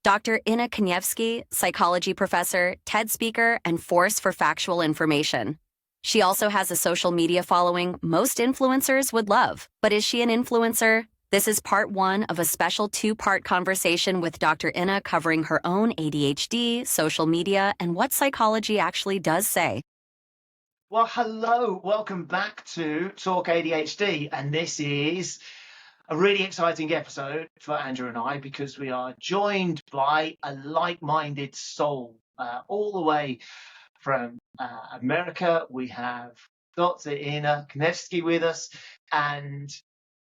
Dr. Inna Kanevsky, psychology professor, TED speaker, and force for factual information. She also has a social media following most influencers would love. But is she an influencer? This is part one of a special two-part conversation with Dr. Inna covering her own ADHD, social media, and what psychology actually does say. Well, hello, welcome back to Talk ADHD, and this is a really exciting episode for Andrew and I because we are joined by a like-minded soul all the way from America. We have Dr. Inna Kanevsky with us, and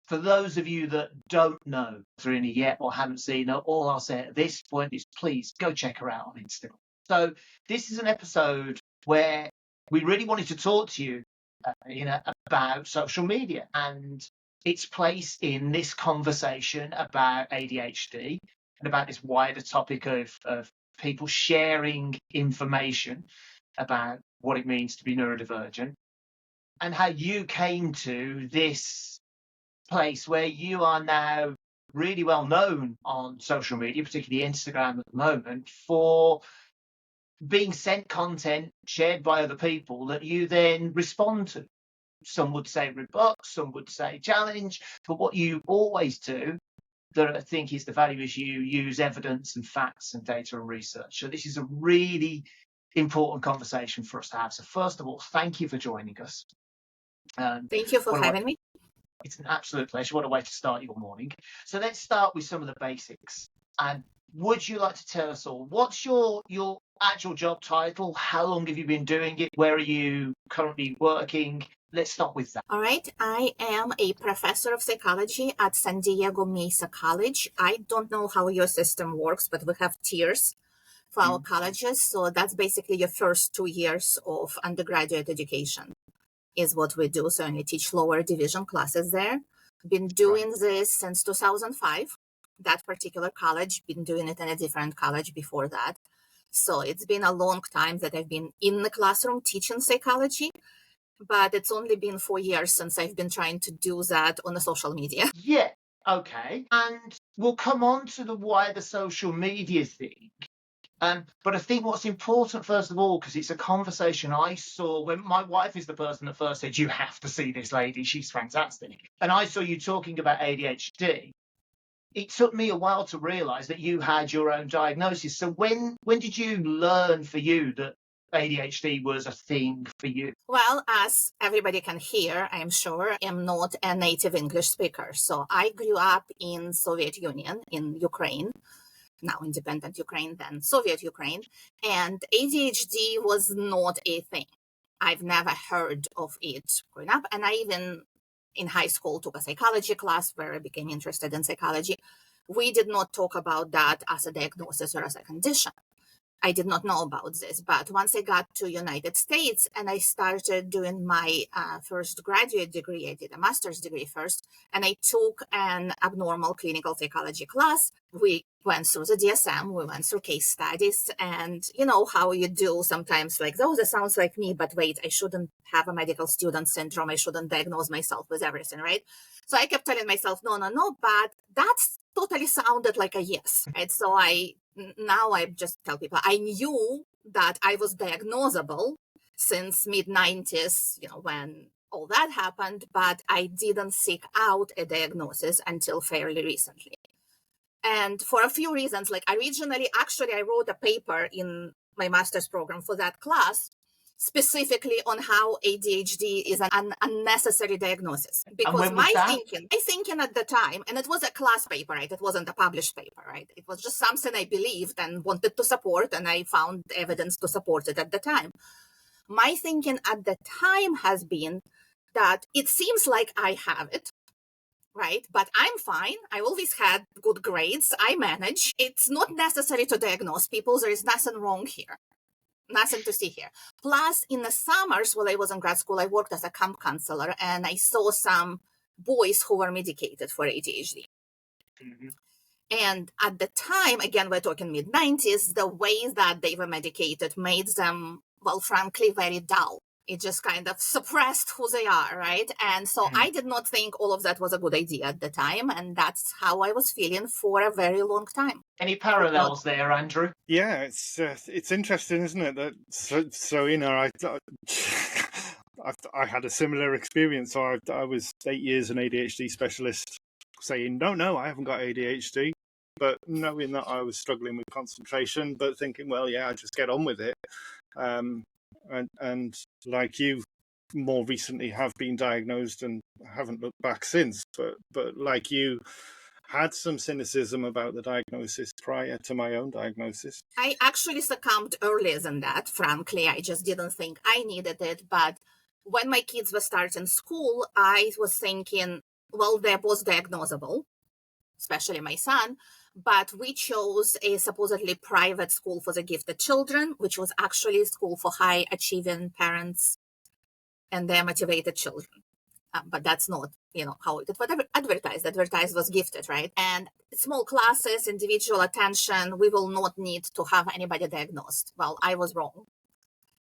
for those of you that don't know Dr. Inna yet or haven't seen her, all I'll say at this point is please go check her out on Instagram. So this is an episode where we really wanted to talk to you, about social media and its place in this conversation about ADHD and about this wider topic of people sharing information about what it means to be neurodivergent and how you came to this place where you are now really well known on social media, particularly Instagram at the moment, for being sent content shared by other people that you then respond to. Some would say rebut, some would say challenge, but what you always do, that I think is the value, is you use evidence and facts and data and research. So this is a really important conversation for us to have. So first of all, thank you for joining us. Thank you for having me. It's an absolute pleasure. What a way to start your morning. So let's start with some of the basics. And would you like to tell us all, what's your actual job title? How long have you been doing it? Where are you currently working? Let's start with that. All right. I am a professor of psychology at San Diego Mesa College. I don't know how your system works, but we have tiers for our colleges. So that's basically your first 2 years of undergraduate education is what we do. So I only teach lower division classes there. Been doing this since 2005. That particular college, been doing it in a different college before that. So it's been a long time that I've been in the classroom teaching psychology, but it's only been 4 years since I've been trying to do that on the social media. Yeah, okay. And we'll come on to the wider social media thing. But I think what's important, first of all, because it's a conversation I saw when my wife is the person that first said, you have to see this lady, she's fantastic. And I saw you talking about ADHD. It took me a while to realize that you had your own diagnosis. So when did you learn for you that ADHD was a thing for you? Well, as everybody can hear, I'm sure, I'm not a native English speaker. So I grew up in Soviet Union, in Ukraine, now independent Ukraine, then Soviet Ukraine, and ADHD was not a thing. I've never heard of it growing up, and I even in high school took a psychology class where I became interested in psychology. We did not talk about that as a diagnosis or as a condition. I did not know about this, but once I got to United States and I started doing my first graduate degree, I did a master's degree first, and I took an abnormal clinical psychology class. We went through the DSM, we went through case studies, and you know how you do sometimes like, oh, that sounds like me, but wait, I shouldn't have a medical student syndrome. I shouldn't diagnose myself with everything, right? So I kept telling myself, no, but that's totally sounded like a yes, right? So now I just tell people I knew that I was diagnosable since mid-90s, when all that happened, but I didn't seek out a diagnosis until fairly recently. And for a few reasons, like originally, actually, I wrote a paper in my master's program for that class, specifically on how ADHD is an unnecessary diagnosis. Because my thinking at the time, and it was a class paper, right? It wasn't a published paper, right? It was just something I believed and wanted to support, and I found evidence to support it at the time. My thinking at the time has been that it seems like I have it, right? But I'm fine. I always had good grades. I manage. It's not necessary to diagnose people. There is nothing wrong here. Nothing to see here. Plus, in the summers while I was in grad school, I worked as a camp counselor, and I saw some boys who were medicated for ADHD. Mm-hmm. And at the time, again, we're talking mid-90s, the way that they were medicated made them, well, frankly, very dull. It just kind of suppressed who they are, right? And so I did not think all of that was a good idea at the time. And that's how I was feeling for a very long time. Any parallels there, Andrew? Yeah, it's interesting, isn't it? That so Inna, I had a similar experience. So I was 8 years an ADHD specialist, saying no, I haven't got ADHD, but knowing that I was struggling with concentration, but thinking, well, yeah, I just get on with it. And like you, more recently have been diagnosed and haven't looked back since. But like you, had some cynicism about the diagnosis prior to my own diagnosis. I actually succumbed earlier than that, frankly. I just didn't think I needed it. But when my kids were starting school, I was thinking, well, they're both diagnosable, especially my son. But we chose a supposedly private school for the gifted children, which was actually a school for high achieving parents and their motivated children. But that's not, how it was advertised. Advertised was gifted, right? And small classes, individual attention, we will not need to have anybody diagnosed. Well, I was wrong.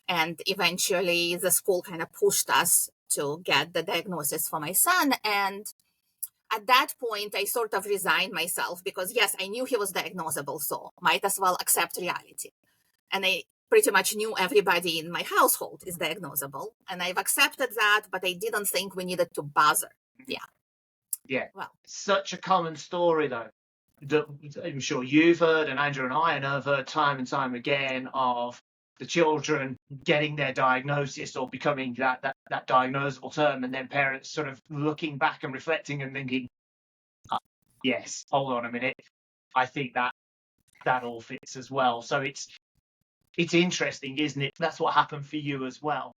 And eventually the school kind of pushed us to get the diagnosis for my son. And at that point, I sort of resigned myself because, yes, I knew he was diagnosable, so might as well accept reality. And I pretty much knew everybody in my household is diagnosable. And I've accepted that, but I didn't think we needed to bother. Yeah. Well, such a common story, though, that I'm sure you've heard, and Andrew and I have heard time and time again, of the children getting their diagnosis or becoming that diagnosable term, and then parents sort of looking back and reflecting and thinking, yes, hold on a minute, I think that all fits as well. So it's interesting, isn't it? That's what happened for you as well.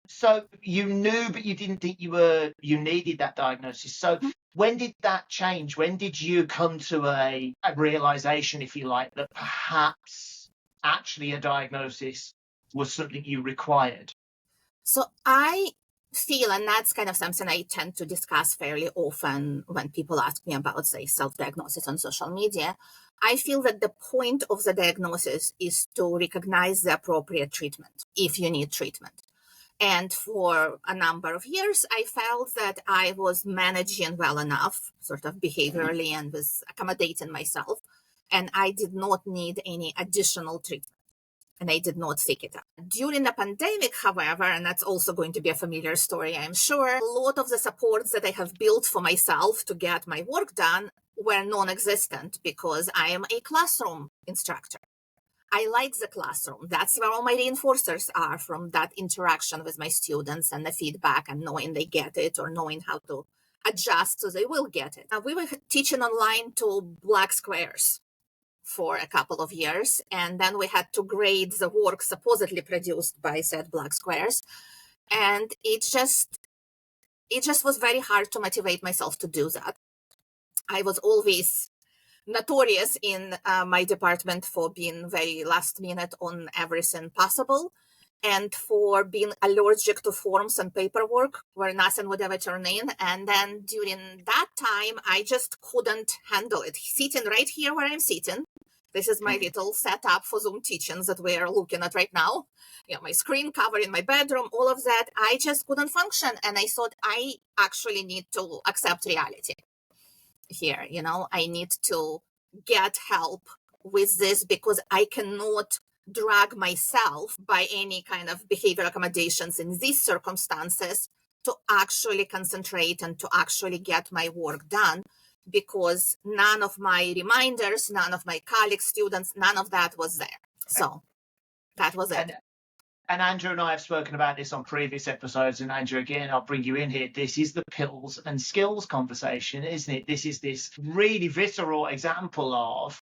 So you knew, but you didn't think you needed that diagnosis. So when did that change? When did you come to a realization, if you like, that perhaps actually a diagnosis was something you required? So I feel, and that's kind of something I tend to discuss fairly often when people ask me about, say, self-diagnosis on social media. I feel that the point of the diagnosis is to recognize the appropriate treatment if you need treatment. And for a number of years, I felt that I was managing well enough, sort of behaviorally, and was accommodating myself. And I did not need any additional treatment. And I did not seek it out. During the pandemic, however, and that's also going to be a familiar story, I'm sure, a lot of the supports that I have built for myself to get my work done were non-existent because I am a classroom instructor. I like the classroom. That's where all my reinforcers are, from that interaction with my students and the feedback and knowing they get it or knowing how to adjust so they will get it. We were teaching online to black squares for a couple of years, and then we had to grade the work supposedly produced by said black squares. And it just was very hard to motivate myself to do that. I was always notorious in my department for being very last minute on everything possible and for being allergic to forms and paperwork where nothing would ever turn in. And then during that time, I just couldn't handle it. Sitting right here where I'm sitting, this is my little setup for Zoom teachings that we are looking at right now. My screen cover in my bedroom, all of that. I just couldn't function. And I thought I actually need to accept reality here. I need to get help with this because I cannot drag myself by any kind of behavior accommodations in these circumstances to actually concentrate and to actually get my work done, because none of my reminders, none of my colleagues, students, none of that was there. So that was it. And Andrew and I have spoken about this on previous episodes. And Andrew, again, I'll bring you in here. This is the pills and skills conversation, isn't it? This is this really visceral example of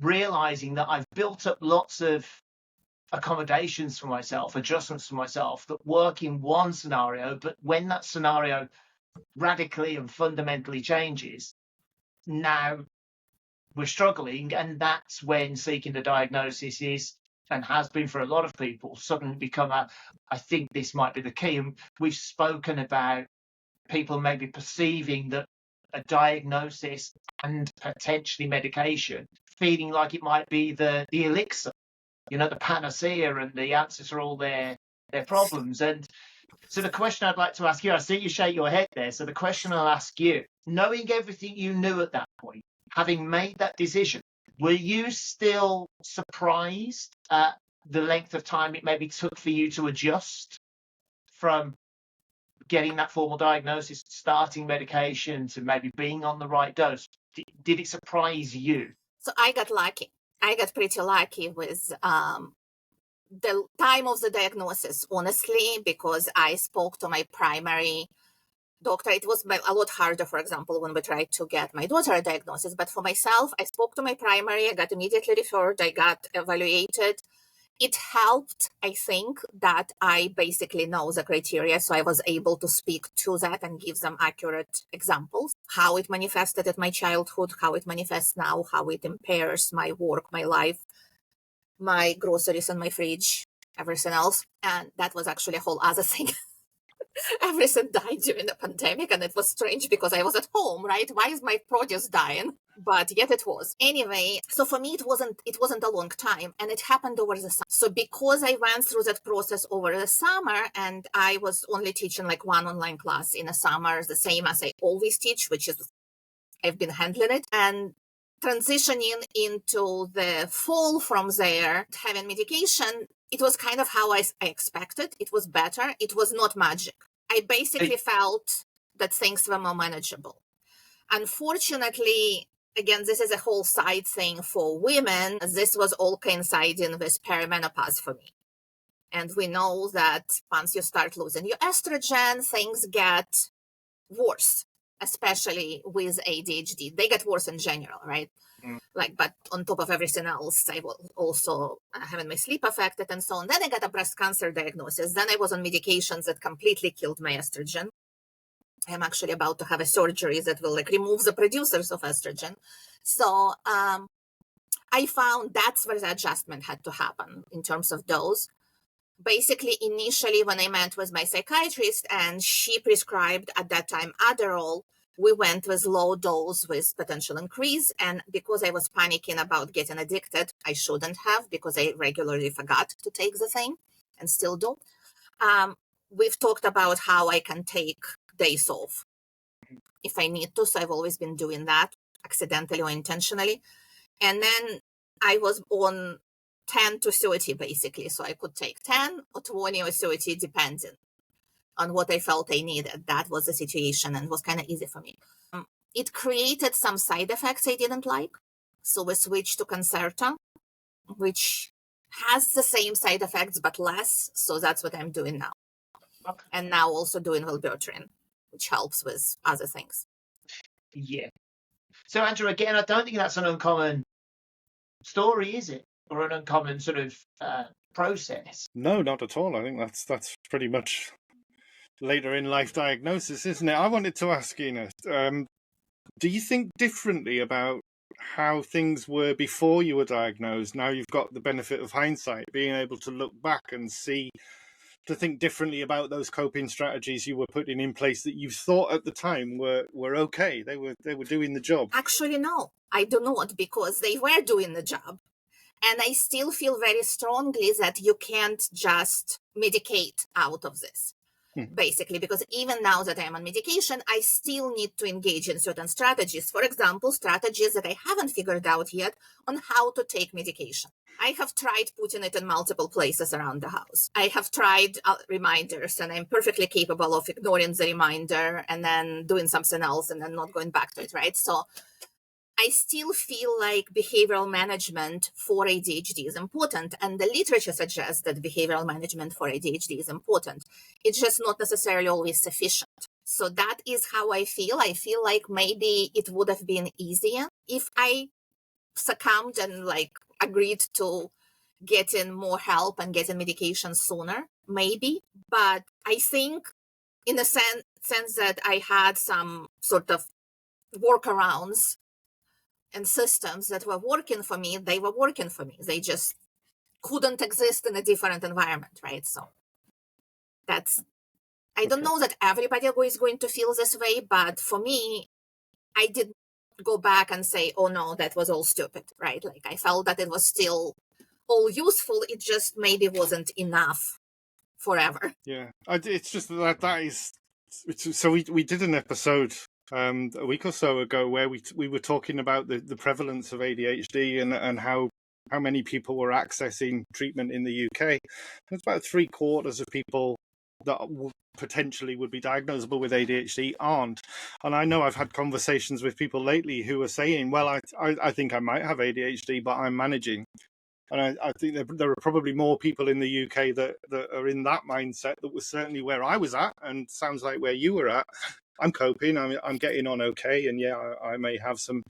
realizing that I've built up lots of accommodations for myself, adjustments for myself that work in one scenario. But when that scenario radically and fundamentally changes, now we're struggling. And that's when seeking the diagnosis is, and has been for a lot of people, suddenly become I think this might be the key. And we've spoken about people maybe perceiving that a diagnosis and potentially medication, feeling like it might be the elixir, the panacea, and the answers are all there their problems. And so the question I'd like to ask you, I see you shake your head there. So the question I'll ask you, knowing everything you knew at that point, having made that decision, were you still surprised at the length of time it maybe took for you to adjust from getting that formal diagnosis, starting medication, to maybe being on the right dose? Did it surprise you? So I got lucky. I got pretty lucky with the time of the diagnosis, honestly, because I spoke to my primary doctor. It was a lot harder, for example, when we tried to get my daughter a diagnosis. But for myself, I spoke to my primary, I got immediately referred, I got evaluated. It helped, I think, that I basically know the criteria. So I was able to speak to that and give them accurate examples, how it manifested at my childhood, how it manifests now, how it impairs my work, my life, my groceries and my fridge, everything else. And that was actually a whole other thing. Everything died during the pandemic, and it was strange because I was at home, right? Why is my produce dying? But yet it was. Anyway, so for me, it wasn't a long time, and it happened over the summer. So because I went through that process over the summer, and I was only teaching like one online class in the summer, the same as I always teach, which is I've been handling it, and transitioning into the fall from there, having medication, it was kind of how I expected. It was better. It was not magic. I basically felt that things were more manageable. Unfortunately, again, this is a whole side thing for women. This was all coinciding with perimenopause for me. And we know that once you start losing your estrogen, things get worse, especially with ADHD. They get worse in general, right? But on top of everything else, I was also having my sleep affected and so on. Then I got a breast cancer diagnosis. Then I was on medications that completely killed my estrogen. I'm actually about to have a surgery that will remove the producers of estrogen. So I found that's where the adjustment had to happen in terms of dose. Basically, initially, when I met with my psychiatrist and she prescribed at that time Adderall, we went with low dose with potential increase. And because I was panicking about getting addicted, I shouldn't have, because I regularly forgot to take the thing and still do. We've talked about how I can take days off if I need to. So I've always been doing that, accidentally or intentionally. And then I was on 10 to 30 basically. So I could take 10 or 20 or 30 depending on what I felt I needed. That was the situation, and was kind of easy for me. It created some side effects I didn't like. So we switched to Concerta, which has the same side effects but less. So that's what I'm doing now. Okay. And now also doing Wellbutrin, which helps with other things. Yeah. So Andrew, again, I don't think that's an uncommon story, is it? Or an uncommon sort of process? No, not at all. I think that's pretty much later in life diagnosis, isn't it? I wanted to ask Inna, do you think differently about how things were before you were diagnosed? Now you've got the benefit of hindsight, being able to look back and see, to think differently about those coping strategies you were putting in place that you thought at the time were okay. They were doing the job. Actually, no, I do not, because they were doing the job. And I still feel very strongly that you can't just medicate out of this. Basically, because even now that I'm on medication, I still need to engage in certain strategies. For example, strategies that I haven't figured out yet on how to take medication. I have tried putting it in multiple places around the house. I have tried reminders, and I'm perfectly capable of ignoring the reminder and then doing something else and then not going back to it, right? So I still feel like behavioral management for ADHD is important, and the literature suggests that behavioral management for ADHD is important. It's just not necessarily always sufficient. So that is how I feel. I feel like maybe it would have been easier if I succumbed and agreed to getting more help and getting medication sooner, maybe. But I think in a sense that I had some sort of workarounds and systems that were working for me, they were working for me. They just couldn't exist in a different environment, right? So I don't know that everybody is going to feel this way, but for me, I did go back and say, oh no, that was all stupid, right? I felt that it was still all useful. It just maybe wasn't enough forever. Yeah, it's just that is. So we did an episode a week or so ago where we were talking about the prevalence of ADHD and how many people were accessing treatment in the UK. It's about 3/4 of people that potentially would be diagnosable with ADHD aren't. And I know I've had conversations with people lately who are saying, well, I think I might have ADHD, but I'm managing. And I think there are probably more people in the UK that are in that mindset. That was certainly where I was at, and sounds like where you were at. I'm coping. I'm getting on okay, and yeah, I may have some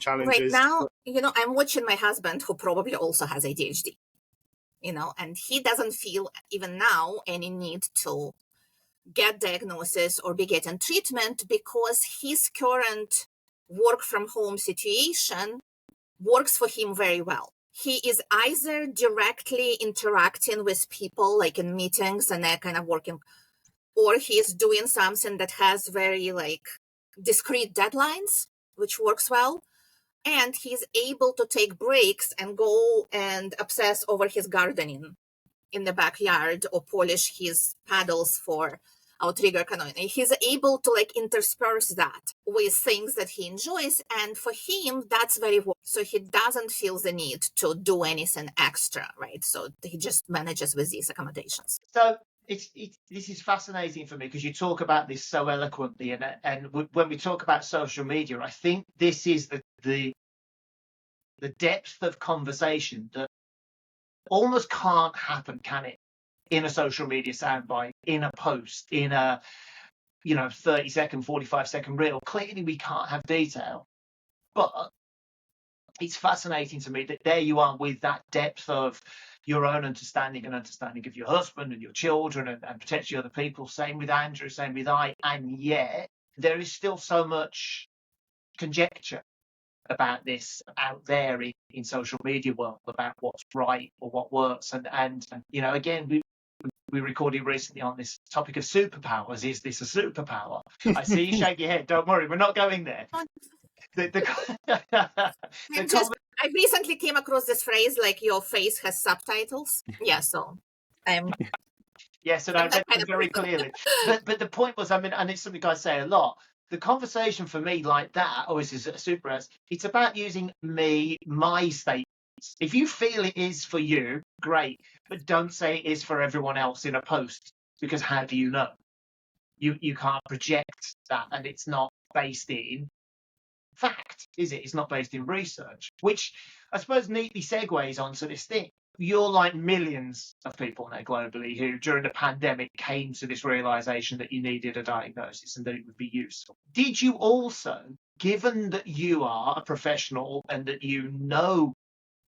challenges. Right now, I'm watching my husband, who probably also has ADHD. And he doesn't feel even now any need to get diagnosis or be getting treatment because his current work from home situation works for him very well. He is either directly interacting with people, like in meetings and that kind of working, or he's doing something that has very discrete deadlines, which works well. And he's able to take breaks and go and obsess over his gardening in the backyard or polish his paddles for outrigger canoeing. He's able to intersperse that with things that he enjoys, and for him that's very work. So he doesn't feel the need to do anything extra, right? So he just manages with these accommodations. So this is fascinating for me because you talk about this so eloquently, and when we talk about social media, I think this is the depth of conversation that almost can't happen, can it? In a social media soundbite, in a post, in a 30-second, 45-second reel. Clearly we can't have detail, but it's fascinating to me that there you are with that depth of your own understanding and understanding of your husband and your children and potentially other people. Same with Andrew, same with I, and yet there is still so much conjecture about this out there in social media world about what's right or what works. And again, we recorded recently on this topic of superpowers. Is this a superpower? I see you shake your head. Don't worry, we're not going there. I recently came across this phrase, your face has subtitles. Yeah, so I'm... Yes, and I read them very clearly. But the point was, and it's something I say a lot, the conversation for me like that, always is a super, it's about using my statements. If you feel it is for you, great, but don't say it is for everyone else in a post, because how do you know? You can't project that, and it's not based in fact, is it? It's not based in research, which I suppose neatly segues onto this thing. You're like millions of people now globally who during the pandemic came to this realization that you needed a diagnosis and that it would be useful. Did you also, given that you are a professional and that you know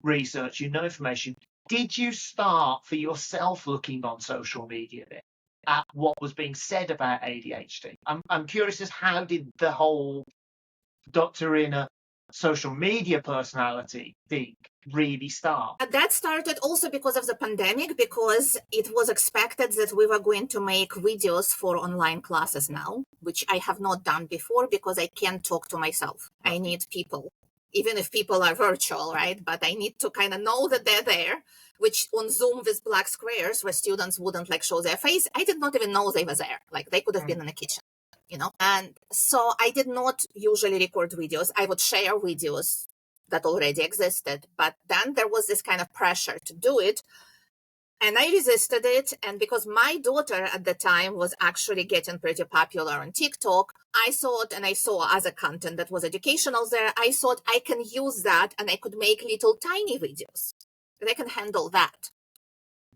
research, you know information, did you start for yourself looking on social media then at what was being said about ADHD? I'm curious as how did the whole Dr. Inna social media personality thing really start? That started also because of the pandemic, because it was expected that we were going to make videos for online classes now, which I have not done before because I can't talk to myself. I need people, even if people are virtual, right? But I need to kind of know that they're there, which on Zoom with black squares where students wouldn't show their face, I did not even know they were there. They could have been in the kitchen. And so I did not usually record videos. I would share videos that already existed, but then there was this kind of pressure to do it, and I resisted it. And because my daughter at the time was actually getting pretty popular on TikTok, I thought, and I saw other content that was educational there, I thought I can use that and I could make little tiny videos. They can handle that.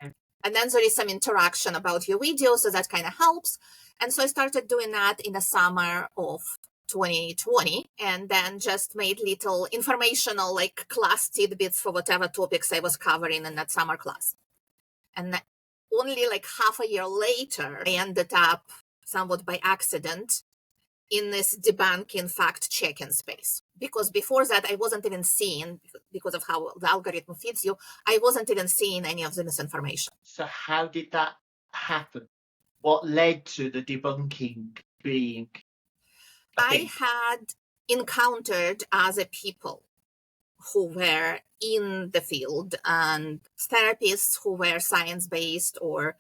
And then there is some interaction about your videos, so that kind of helps. And so I started doing that in the summer of 2020, and then just made little informational class tidbits for whatever topics I was covering in that summer class. And only half a year later, I ended up somewhat by accident in this debunking fact-checking space. Because before that, I wasn't even seeing, because of how the algorithm feeds you, I wasn't even seeing any of the misinformation. So how did that happen? What led to the debunking being a thing? I had encountered other people who were in the field and therapists who were science-based or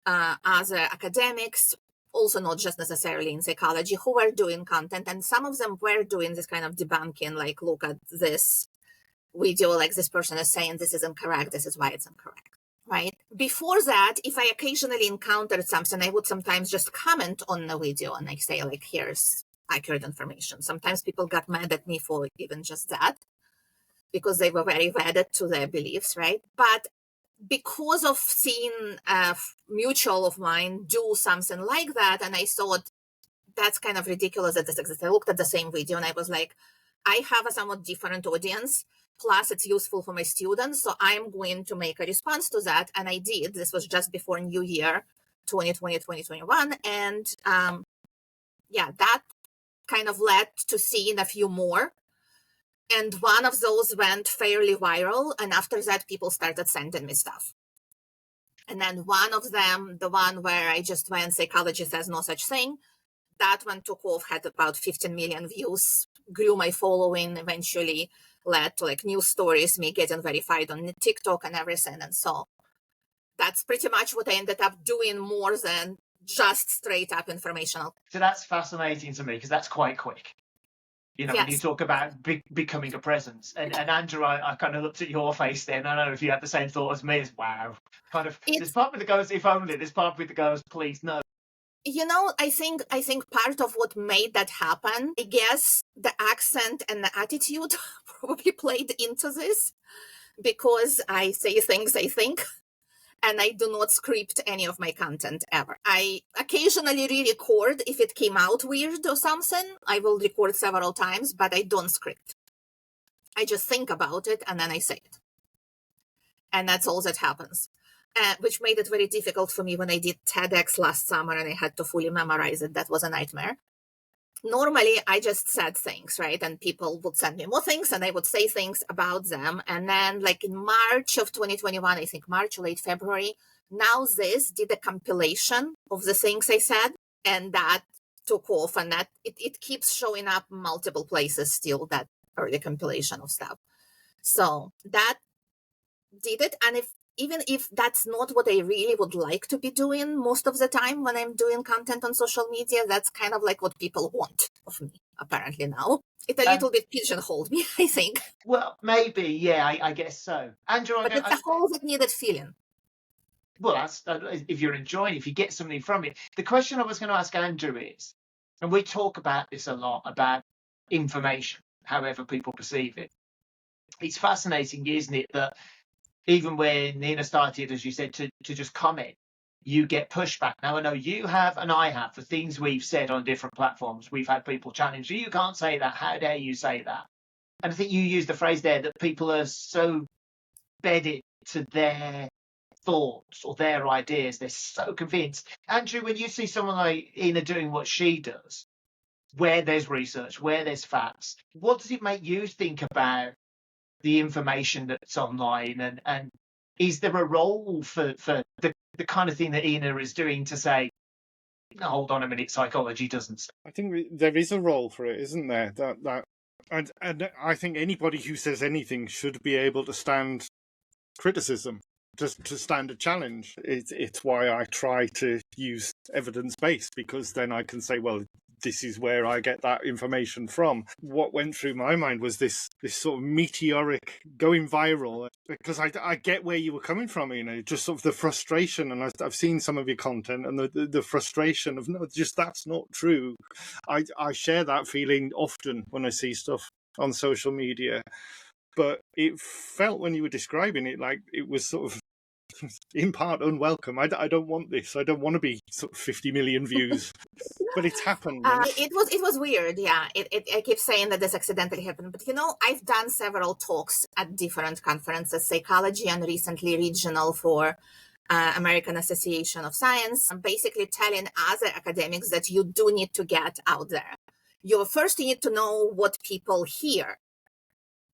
other academics, also not just necessarily in psychology, who were doing content. And some of them were doing this kind of debunking, like, look at this video, like this person is saying this is incorrect, this is why it's incorrect, right? Before that, if I occasionally encountered something, I would sometimes just comment on the video and I say, like, here's accurate information. Sometimes people got mad at me for even just that because they were very wedded to their beliefs, right? But because of seeing a mutual of mine do something like that, and I thought that's kind of ridiculous that this exists. I looked at the same video and I was like, I have a somewhat different audience, plus it's useful for my students, so I'm going to make a response to that. And I did. This was just before New Year 2020, 2021. And that kind of led to seeing a few more. And one of those went fairly viral. And after that, people started sending me stuff. And then one of them, the one where I just went, psychology says no such thing, that one took off, had about 15 million views, grew my following, eventually led to like news stories, me getting verified on TikTok and everything. And so that's pretty much what I ended up doing, more than just straight up informational. So that's fascinating to me because that's quite quick. You know, Yes. when you talk about becoming a presence. And Andrew, I kind of looked at your face then. I don't know if you had the same thought as me. As wow, kind of. There's part of me that goes, if only. There's part of me that goes, please no. You know, I think part of what made that happen, I guess the accent and the attitude probably played into this, because I say things I think, and I do not script any of my content ever. I occasionally re-record if it came out weird or something. I will record several times, but I don't script. I just think about it and then I say it. And that's all that happens. Which made it very difficult for me when I did TEDx last summer and I had to fully memorize it. That was a nightmare. Normally, I just said things, right? And people would send me more things and I would say things about them. And then like in March of 2021, I think March or late February, Now This did a compilation of the things I said, and that took off, and that it keeps showing up multiple places still, that early compilation of stuff. So that did it. And even if that's not what I really would like to be doing most of the time when I'm doing content on social media, that's kind of like what people want of me, apparently now. It a little bit pigeonholed me, I think. Well, maybe, yeah, I guess so. Andrew, But it's a hole that needed filling. Well, that's, if you're enjoying, if you get something from it. The question I was going to ask Andrew is, and we talk about this a lot, about information, however people perceive it. It's fascinating, isn't it, that even when Nina started, as you said, to just comment, you get pushback. Now, I know you have and I have, for things we've said on different platforms. We've had people challenge you can't say that. How dare you say that? And I think you used the phrase there that people are so bedded to their thoughts or their ideas. They're so convinced. Andrew, when you see someone like Inna doing what she does, where there's research, where there's facts, what does it make you think about the information that's online, and is there a role for the kind of thing that Inna is doing to say, no, hold on a minute, psychology doesn't? I think there is a role for it, isn't there? And I think anybody who says anything should be able to stand criticism, just to stand a challenge. It's why I try to use evidence-based, because then I can say, well, this is where I get that information from. What went through my mind was this sort of meteoric going viral, because I get where you were coming from, just sort of the frustration, and I've seen some of your content, and the frustration of, no, just that's not true. I share that feeling often when I see stuff on social media, but it felt, when you were describing it, like it was sort of in part unwelcome. I don't want this. I don't want to be sort of 50 million views, but it's happened. It was weird. Yeah, I keep saying that this accidentally happened, but I've done several talks at different conferences, psychology and recently regional for American Association of Science. I'm basically telling other academics that you do need to get out there. You need to know what people hear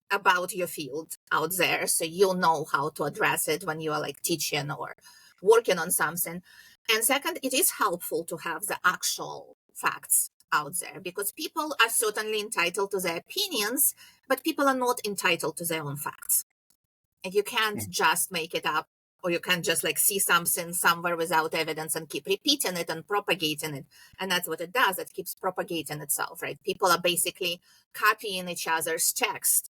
about your field out there, so you'll know how to address it when you are like teaching or working on something. And second, it is helpful to have the actual facts out there, because people are certainly entitled to their opinions, but people are not entitled to their own facts. And you can't just make it up or you can't just like see something somewhere without evidence and keep repeating it and propagating it. And that's what it does. It keeps propagating itself, right? People are basically copying each other's text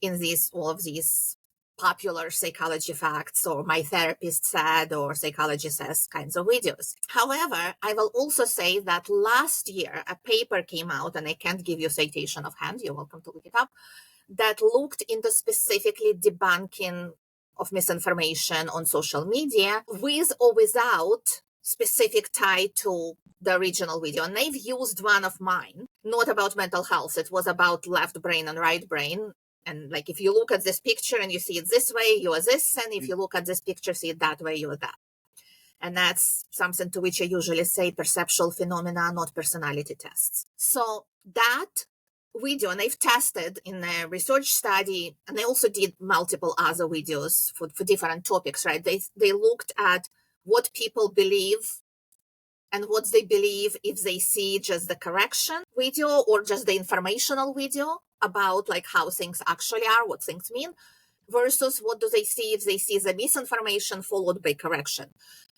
in all of these popular psychology facts, or my therapist said, or psychology says kinds of videos. However, I will also say that last year a paper came out, and I can't give you citation of hand, you're welcome to look it up, that looked into specifically debunking of misinformation on social media with or without specific tie to the original video. And they've used one of mine, not about mental health. It was about left brain and right brain. And like, if you look at this picture and you see it this way, you are this. And if you look at this picture, see it that way, you are that. And that's something to which I usually say perceptual phenomena, not personality tests. So that video, and they've tested in a research study, and they also did multiple other videos for different topics, right? They looked at what people believe and what they believe if they see just the correction video or just the informational video about like how things actually are, what things mean, versus what do they see if they see the misinformation followed by correction.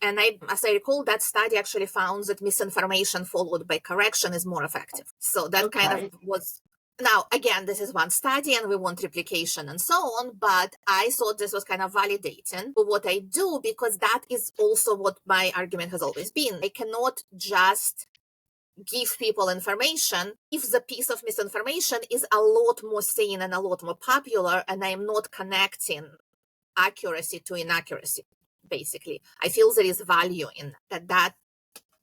And as I recall, that study actually found that misinformation followed by correction is more effective. So that kind of was... Now, again, this is one study and we want replication and so on, but I thought this was kind of validating what I do, because that is also what my argument has always been. I cannot just give people information if the piece of misinformation is a lot more seen and a lot more popular, and I'm not connecting accuracy to inaccuracy, basically. I feel there is value in that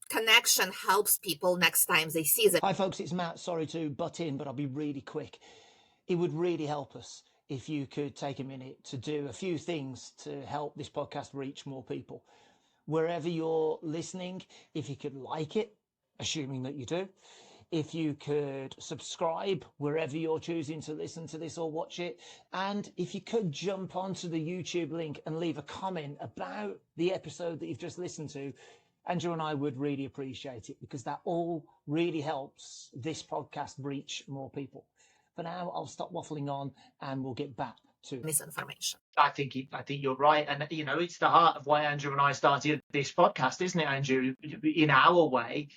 connection helps people next time they see them. Hi folks, it's Matt. Sorry to butt in, but I'll be really quick. It would really help us if you could take a minute to do a few things to help this podcast reach more people. Wherever you're listening, if you could like it, assuming that you do, if you could subscribe wherever you're choosing to listen to this or watch it, and if you could jump onto the YouTube link and leave a comment about the episode that you've just listened to, Andrew and I would really appreciate it, because that all really helps this podcast reach more people. For now, I'll stop waffling on and we'll get back to misinformation. I think you're right. And, you know, it's the heart of why Andrew and I started this podcast, isn't it, Andrew? In our way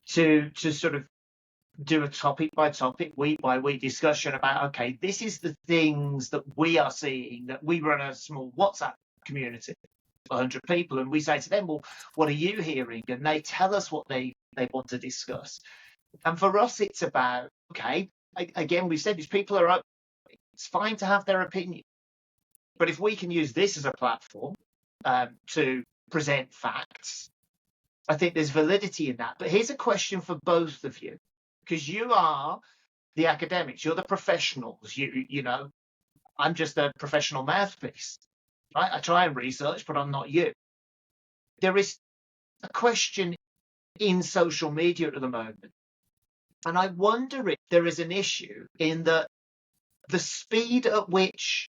to sort of do a topic by topic, week by week discussion about, okay, this is the things that we are seeing, that we run a small WhatsApp community. 100 people, and we say to them, well, what are you hearing? And they tell us what they want to discuss. And for us, it's about, okay, again, we said these people are up, it's fine to have their opinion, but if we can use this as a platform to present facts, I think there's validity in that. But here's a question for both of you, because you are the academics, you're the professionals, you know, I'm just a professional mouthpiece. Right? I try and research, but I'm not you. There is a question in social media at the moment, and I wonder if there is an issue in the speed at which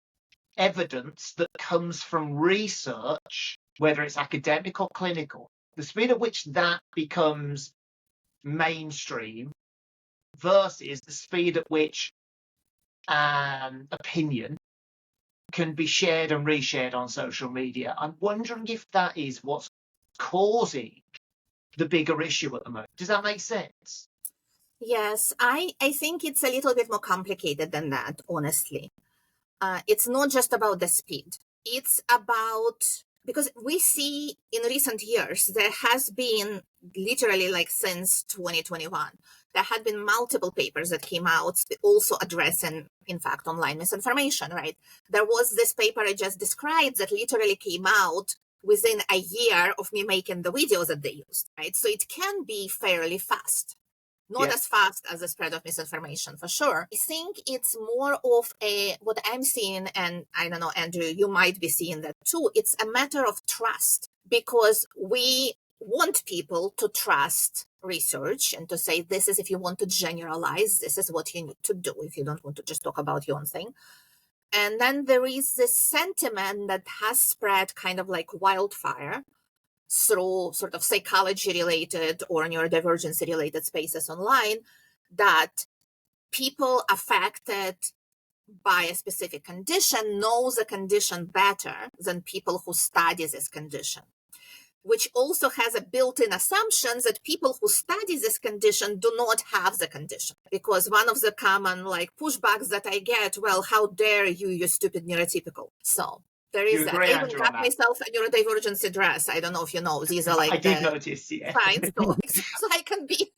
evidence that comes from research, whether it's academic or clinical, the speed at which that becomes mainstream versus the speed at which opinion can be shared and reshared on social media. I'm wondering if that is what's causing the bigger issue at the moment. Does that make sense? Yes, I think it's a little bit more complicated than that, honestly. It's not just about the speed. It's about, because we see in recent years, there has been literally like since 2021, there had been multiple papers that came out also addressing, in fact, online misinformation, right? There was this paper I just described that literally came out within a year of me making the videos that they used, right? So it can be fairly fast. Not as fast as the spread of misinformation, for sure. I think it's more of what I'm seeing, and I don't know, Andrew, you might be seeing that too. It's a matter of trust, because we want people to trust research and to say, this is, if you want to generalize, this is what you need to do if you don't want to just talk about your own thing. And then there is this sentiment that has spread kind of like wildfire through sort of psychology-related or neurodivergency-related spaces online, that people affected by a specific condition knows a condition better than people who study this condition, which also has a built-in assumption that people who study this condition do not have the condition. Because one of the common pushbacks that I get, well, how dare you, you stupid neurotypical. So there is that. I even got myself a neurodivergency dress. I don't know if you know. These are I did notice, yeah. Signs, so I can be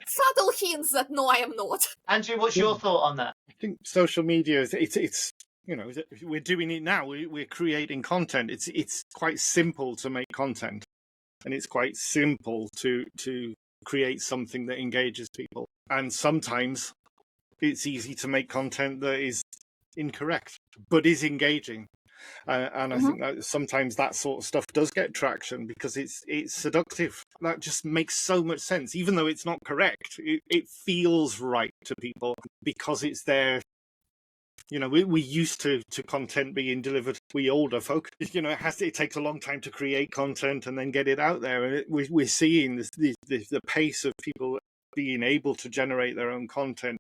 subtle hints that no, I am not. Andrew, what's your thought on that? I think social media it's we're doing it now. We're creating content. It's quite simple to make content, and it's quite simple to create something that engages people. And sometimes it's easy to make content that is incorrect but is engaging. And I think that sometimes that sort of stuff does get traction because it's seductive. That just makes so much sense, even though it's not correct. It feels right to people because it's there. We used to content being delivered. We older folk, it takes a long time to create content and then get it out there. And we're seeing the pace of people being able to generate their own content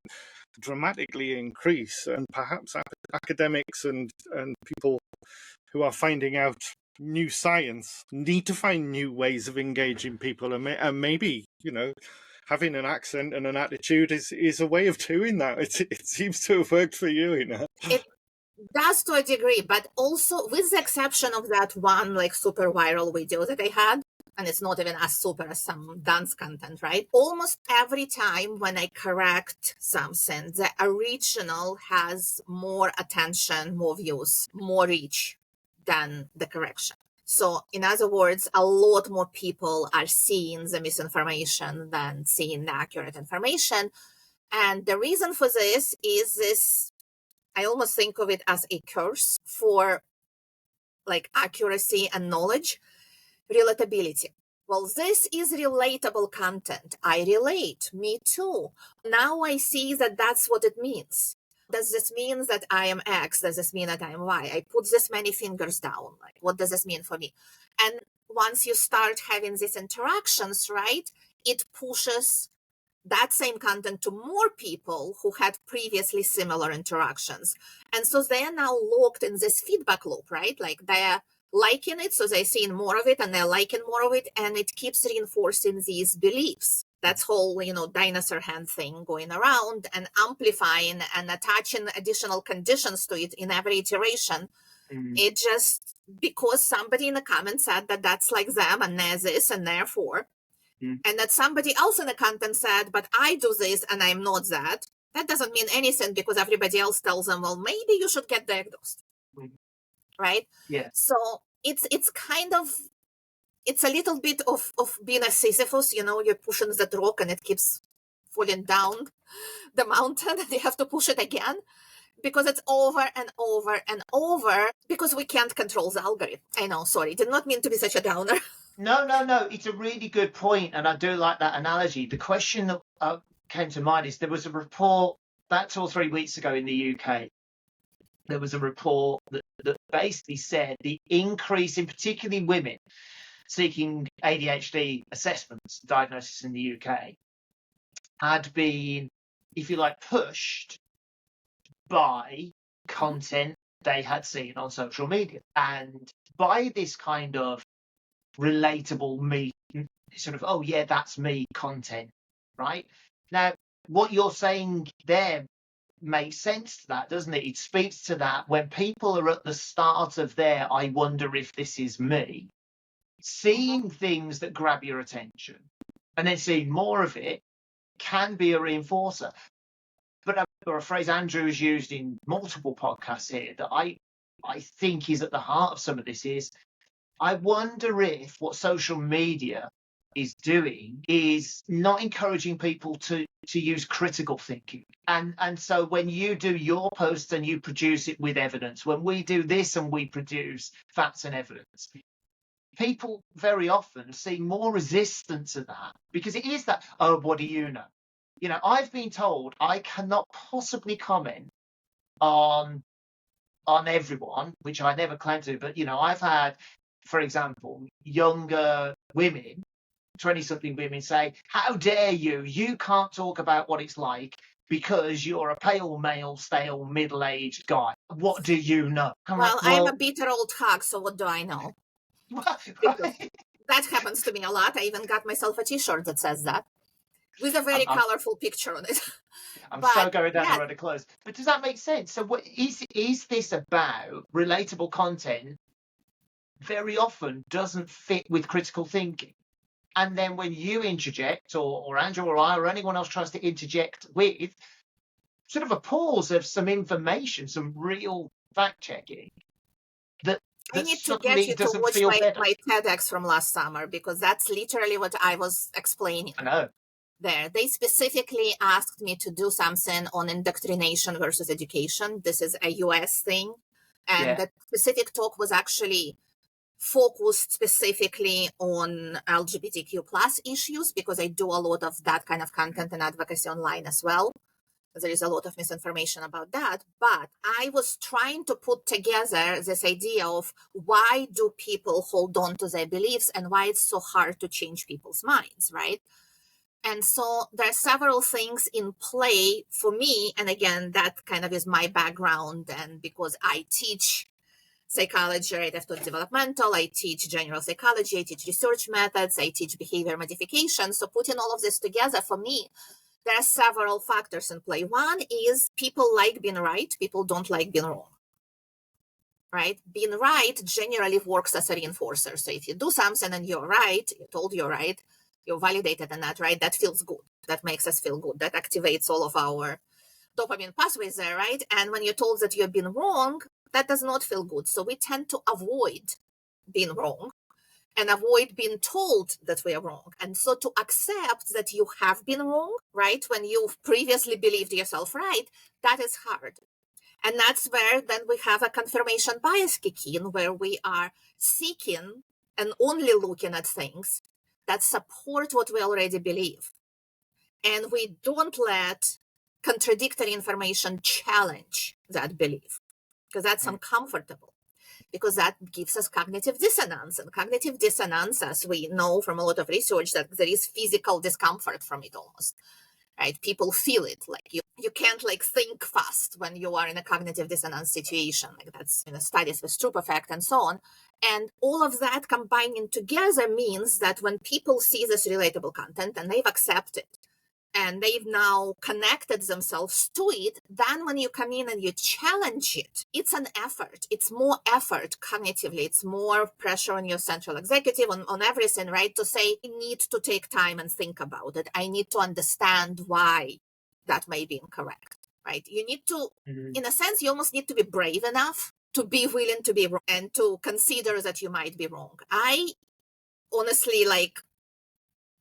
dramatically increase, and perhaps academics and people who are finding out new science need to find new ways of engaging people, and maybe having an accent and an attitude is a way of doing that. It seems to have worked for you, It does to a degree, but also with the exception of that one super viral video that I had, and it's not even as super as some dance content, right? Almost every time when I correct something, the original has more attention, more views, more reach than the correction. So in other words, a lot more people are seeing the misinformation than seeing the accurate information. And the reason for this is this, I almost think of it as a curse for accuracy and knowledge. Relatability. Well, this is relatable content. I relate. Me too. Now I see that that's what it means. Does this mean that I am X? Does this mean that I am Y? I put this many fingers down. What does this mean for me? And once you start having these interactions, right, it pushes that same content to more people who had previously similar interactions. And so they are now locked in this feedback loop, right? They're liking it, so they're seeing more of it and they're liking more of it, and it keeps reinforcing these beliefs. That's whole, dinosaur hand thing going around and amplifying and attaching additional conditions to it in every iteration. It just, because somebody in the comments said that that's like them and they're this and therefore, and that somebody else in the content said, but I do this and I'm not that. That doesn't mean anything because everybody else tells them, well, maybe you should get diagnosed. Right? Yeah. So it's kind of, it's a little bit of being a Sisyphus, you're pushing that rock and it keeps falling down the mountain and you have to push it again because it's over and over and over because we can't control the algorithm. I know, sorry, did not mean to be such a downer. No, it's a really good point, and I do like that analogy. The question that came to mind is there was a report about 2 or 3 weeks ago in the UK. There was a report that basically said the increase in particularly women seeking ADHD assessments, diagnosis in the UK, had been, if you like, pushed by content they had seen on social media. And by this kind of relatable me, sort of, oh yeah, that's me content, right? Now, what you're saying there makes sense to that, doesn't it? It speaks to that when people are at the start of their, I wonder if this is me, seeing things that grab your attention and then seeing more of it can be a reinforcer. But a phrase Andrew has used in multiple podcasts here that I think is at the heart of some of this is, I wonder if what social media is doing is not encouraging people to use critical thinking. And so when you do your posts and you produce it with evidence, when we do this and we produce facts and evidence, people very often see more resistance to that because it is that, oh, what do you know? I've been told I cannot possibly comment on everyone, which I never claim to, but, I've had, for example, younger women, 20-something women say, how dare you? You can't talk about what it's like because you're a pale male, stale, middle-aged guy. What do you know? I'm Well, like, I'm well, a bitter old hag, so what do I know? Because right. that happens to me a lot. I even got myself a t-shirt that says that with a very I'm colorful picture on it. I'm But so going down the yes, road of clothes. But does that make sense? So what is this about relatable content very often doesn't fit with critical thinking? And then when you interject, or Andrew or I or anyone else tries to interject with sort of a pause of some information, some real fact checking, that I that need to get suddenly you to doesn't watch feel my, better. my TEDx from last summer, because that's literally what I was explaining I know. there. They specifically asked me to do something on indoctrination versus education. This is a US thing. And Yeah. the specific talk was actually focused specifically on LGBTQ plus issues, because I do a lot of that kind of content and advocacy online as well. There is a lot of misinformation about that. But I was trying to put together this idea of why do people hold on to their beliefs and why it's so hard to change people's minds, right? And so there are several things in play for me. And again, that kind of is my background. And because I teach psychology, right? I've taught developmental, I teach general psychology, I teach research methods, I teach behavior modification. So putting all of this together for me, there are several factors in play. One is people like being right, people don't like being wrong, right? Being right generally works as a reinforcer. So if you do something and you're right, you're told you're right, you're validated in that, right? That feels good. That makes us feel good. That activates all of our dopamine pathways there, right? And when you're told that you've been wrong, that does not feel good. So we tend to avoid being wrong and avoid being told that we are wrong. And so to accept that you have been wrong, right, when you've previously believed yourself right, that is hard. And that's where then we have a confirmation bias kick in, where we are seeking and only looking at things that support what we already believe. And we don't let contradictory information challenge that belief, because that's uncomfortable, because that gives us cognitive dissonance. And cognitive dissonance, as we know from a lot of research, that there is physical discomfort from it almost, right? People feel it, like you can't like think fast when you are in a cognitive dissonance situation. Like that's in studies with Stroop effect and so on. And all of that combining together means that when people see this relatable content and they've accepted and they've now connected themselves to it, then when you come in and you challenge it, it's an effort. It's more effort cognitively. It's more pressure on your central executive, on everything, right? To say, I need to take time and think about it. I need to understand why that may be incorrect, right? You need to, in a sense, you almost need to be brave enough to be willing to be wrong and to consider that you might be wrong. I honestly, like,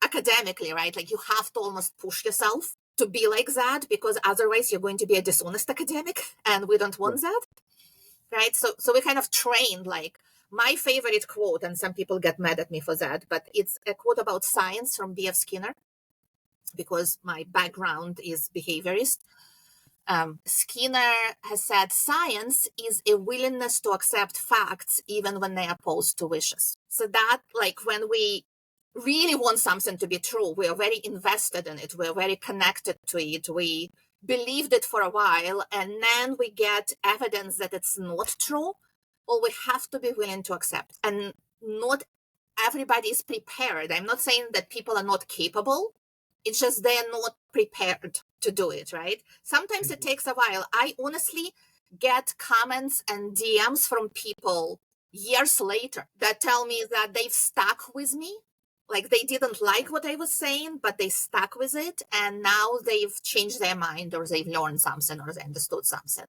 academically, right? Like you have to almost push yourself to be like that, because otherwise you're going to be a dishonest academic, and we don't want that, right? So we kind of trained, like, my favorite quote, and some people get mad at me for that, but it's a quote about science from B.F. Skinner, because my background is behaviorist. Skinner has said science is a willingness to accept facts even when they are opposed to wishes. So that, like, when we really want something to be true, we are very invested in it, we're very connected to it, we believed it for a while, and then we get evidence that it's not true, well, we have to be willing to accept. And not everybody is prepared. I'm not saying that people are not capable, it's just they're not prepared to do it, right? Sometimes it takes a while. I honestly get comments and DMs from people years later that tell me that they've stuck with me. Like they didn't like what I was saying, but they stuck with it. And now they've changed their mind, or they've learned something, or they understood something.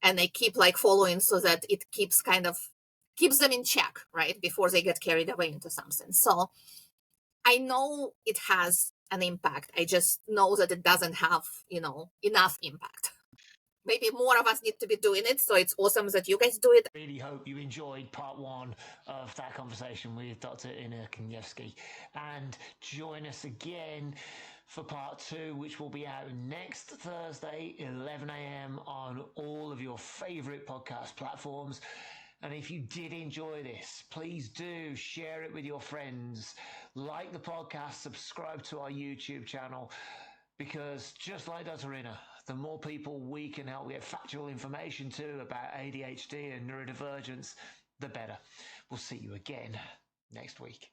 And they keep like following, so that it keeps them in check, right? Before they get carried away into something. So I know it has an impact. I just know that it doesn't have, enough impact. Maybe more of us need to be doing it. So it's awesome that you guys do it. Really hope you enjoyed part one of that conversation with Dr. Inna Kanevsky, and join us again for part two, which will be out next Thursday, 11 a.m. on all of your favorite podcast platforms. And if you did enjoy this, please do share it with your friends, like the podcast, subscribe to our YouTube channel, Because just like Dr. Inna, the more people we can help get factual information to about ADHD and neurodivergence, the better. We'll see you again next week.